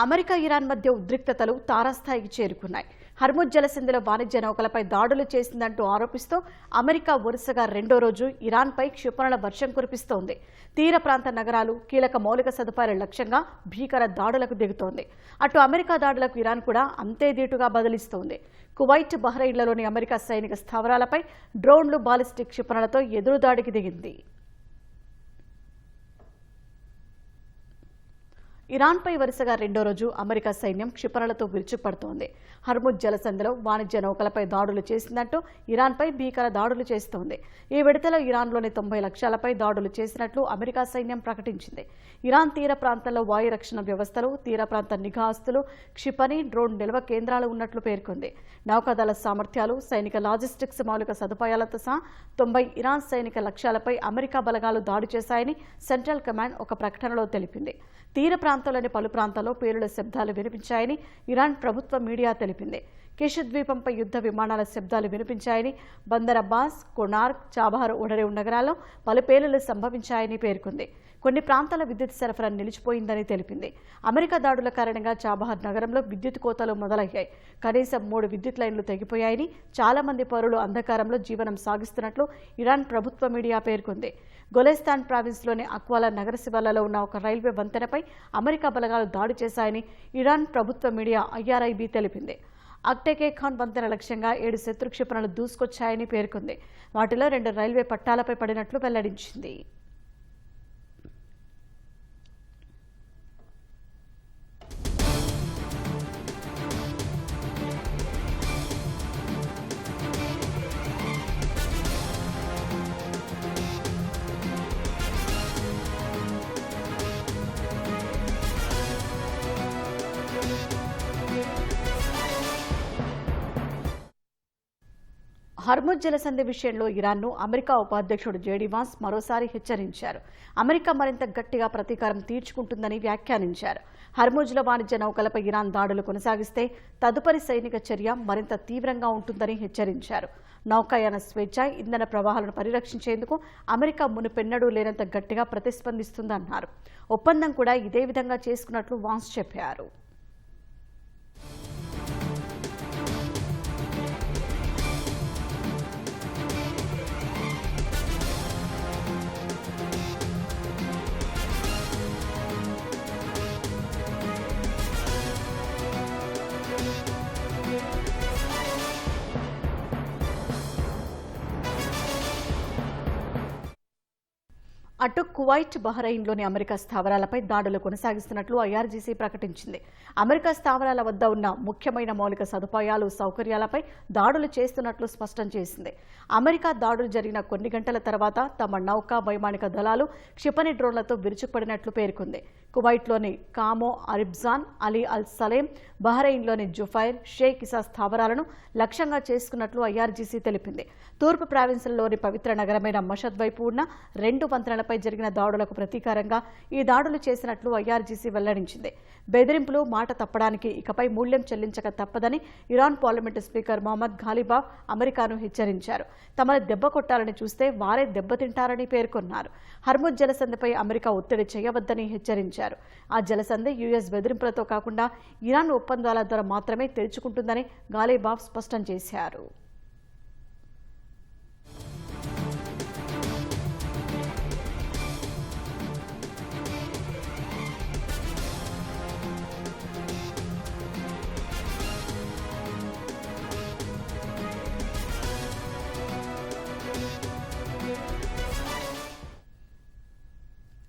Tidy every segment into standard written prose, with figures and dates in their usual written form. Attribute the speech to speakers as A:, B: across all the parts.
A: America Iran మధ్య ఉద్రిక్తతలు తారాస్థాయికి చేరుకున్నాయి. హర్ముజ్ జలసంధిలో వాణిజ్య నౌకలపై దాడులు చేసిందంటూ ఆరోపిస్తూ అమెరికా వరుసగా రెండో రోజు ఇరాన్పై క్షిపణుల వర్షం కురిపిస్తోంది. తీర ప్రాంత నగరాలు, కీలక మౌలిక సదుపాయాల లక్ష్యంగా భీకర దాడులకు దిగుతోంది. అటు అమెరికా దాడులకు ఇరాన్ కూడా అంతే ధీటుగా బదిలిస్తోంది. కువైట్, బహ్రెయిన్లలోని అమెరికా సైనిక స్థావరాలపై డ్రోన్లు, బాలిస్టిక్ క్షిపణులతో ఎదురుదాడికి దిగింది. ఇరాన్పై వరుసగా రెండో రోజు అమెరికా సైన్యం క్షిపణులతో విరుచుకుపడుతోంది. హర్ముజ్ జలసంధిలో వాణిజ్య నౌకలపై దాడులు చేసిందంటూ ఇరాన్పై భీకర దాడులు చేస్తోంది. ఈ విడతలో ఇరాన్లోని 90 లక్ష్యాలపై దాడులు చేసినట్లు అమెరికా సైన్యం ప్రకటించింది. ఇరాన్ తీర ప్రాంతంలో వాయు రక్షణ వ్యవస్థలు, తీర ప్రాంత నిఘా ఆస్తులు, క్షిపణి, డ్రోన్ నిల్వ కేంద్రాలు ఉన్నట్లు పేర్కొంది. నౌకాదళ సామర్థ్యాలు, సైనిక లాజిస్టిక్స్ మౌలిక సదుపాయాలతో సహా 90 ఇరాన్ సైనిక లక్ష్యాలపై అమెరికా బలగాలు దాడి చేశాయని సెంట్రల్ కమాండ్ ఒక ప్రకటనలో తెలిపింది. తీర ప్రాంతంలోని పలు ప్రాంతాల్లో పేలుళ్ల శబ్దాలు వినిపించాయని ఇరాన్ ప్రభుత్వ మీడియా తెలిపింది. కిష్ ద్వీపంపై యుద్ధ విమానాల శబ్దాలు వినిపించాయని, బందర్ అబ్బాస్, కొనార్క్, చాబహార్ ఓడరేవు నగరాల్లో పలు పేలుళ్లు సంభవించాయని పేర్కొంది. కొన్ని ప్రాంతాల విద్యుత్ సరఫరా నిలిచిపోయిందని తెలిపింది. అమెరికా దాడుల కారణంగా చాబహార్ నగరంలో విద్యుత్ కోతలు మొదలయ్యాయి. కనీసం 3 విద్యుత్ లైన్లు తెగిపోయాయని, చాలా మంది పౌరులు అంధకారంలో జీవనం సాగిస్తున్నట్లు ఇరాన్ ప్రభుత్వ మీడియా పేర్కొంది. గొలెస్తాన్ ప్రావిన్స్లోని అక్వాలా నగర శివార్లలో ఉన్న ఒక రైల్వే వంతెనపై అమెరికా బలగాలు దాడి చేశాయని ఇరాన్ ప్రభుత్వ మీడియా IRIB తెలిపింది. అక్టెకే ఖాన్ వంతెన లక్ష్యంగా 7 శత్రు క్షిపణులు దూసుకొచ్చాయని పేర్కొంది. వాటిలో 2 రైల్వే పట్టాలపై పడినట్లు వెల్లడించింది. హర్ముజ్ జలసంధి విషయంలో ఇరాన్ను అమెరికా ఉపాధ్యక్షుడు JD వాన్స్ మరోసారి హెచ్చరించారు. అమెరికా మరింత గట్టిగా ప్రతీకారం తీర్చుకుంటుందని వ్యాఖ్యానించారు. హర్ముజ్లో వాణిజ్య నౌకలపై ఇరాన్ దాడులు కొనసాగిస్తే తదుపరి సైనిక చర్య మరింత తీవ్రంగా ఉంటుందని హెచ్చరించారు. నౌకాయాన స్వేచ్ఛ, ఇంధన ప్రవాహాలను పరిరక్షించేందుకు అమెరికా మునుపెన్నడూ లేనంత గట్టిగా ప్రతిస్పందిస్తుందన్నారు. ఒప్పందం కూడా ఇదే విధంగా చేసుకున్నట్లు వాన్స్ చెప్పారు. అటు కువైట్, బహ్రెయిన్లోని అమెరికా స్థావరాలపై దాడులు కొనసాగిస్తున్నట్లు IRGC ప్రకటించింది. అమెరికా స్థావరాల వద్ద ఉన్న ముఖ్యమైన మౌలిక సదుపాయాలు, సౌకర్యాలపై దాడులు చేస్తున్నట్లు స్పష్టం చేసింది. అమెరికా దాడులు జరిగిన కొన్ని గంటల తర్వాత తమ నౌకా, వైమానిక దళాలు క్షిపణి డ్రోన్లతో విరుచుకుపడినట్లు పేర్కొంది. కువైట్లోని కామో, అరిబ్జాన్, అలీ అల్ సలేం, బహ్రెయిన్లోని జుఫైర్, షేక్ ఇసా స్థావరాలను లక్ష్యంగా చేసుకున్నట్లు IRGC తెలిపింది. తూర్పు ప్రావిన్స్లోని పవిత్ర నగరమైన మషద్ వైపు ఉన్న 2 వంతెనలపై జరిగిన దాడులకు ప్రతీకారంగా ఈ దాడులు చేసినట్లు IRGC వెల్లడించింది. బెదిరింపులు, మాట తప్పడానికి ఇకపై మూల్యం చెల్లించక తప్పదని ఇరాన్ పార్లమెంటు స్పీకర్ మొహమ్మద్ ఘాలిబాఫ్ అమెరికాను హెచ్చరించారు. తమను దెబ్బ కొట్టాలని చూస్తే వారే దెబ్బతింటారని పేర్కొన్నారు. హర్ముజ్ జలసంధిపై అమెరికా ఒత్తిడి చేయవద్దని హెచ్చరించారు. ఆ జలసంధి US బెదిరింపులతో కాకుండా ఇరాన్ ఒప్పందాల ద్వారా మాత్రమే తెరుచుకుంటుందని ఘాలిబాఫ్ స్పష్టం చేశారు.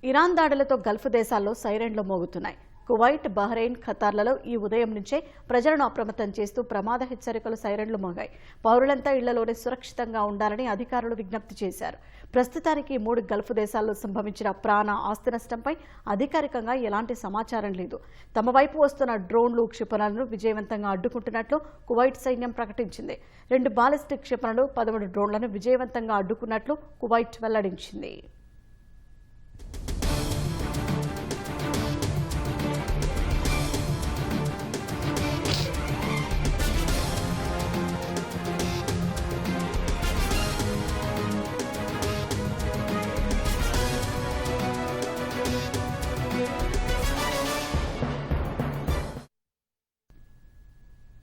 A: ఇరాన్ దాడులతో గల్ఫ్ దేశాల్లో సైరన్లు మోగుతున్నాయి. కువైట్, బహ్రెయిన్, ఖతార్లలో ఈ ఉదయం నుంచే ప్రజలను అప్రమత్తం చేస్తూ ప్రమాద హెచ్చరికలు సైరన్లు మోగాయి. పౌరులంతా ఇళ్లలోనే సురక్షితంగా ఉండాలని అధికారులు విజ్ఞప్తి చేశారు. ప్రస్తుతానికి 3 గల్ఫ్ దేశాల్లో సంభవించిన ప్రాణ, ఆస్తి నష్టంపై అధికారికంగా ఎలాంటి సమాచారం లేదు. తమ వైపు వస్తున్న డ్రోన్లు, క్షిపణులను విజయవంతంగా అడ్డుకుంటున్నట్లు కువైట్ సైన్యం ప్రకటించింది. 2 బాలిస్టిక్ క్షిపణులు, 13 డ్రోన్లను విజయవంతంగా అడ్డుకున్నట్లు కువైట్ వెల్లడించింది.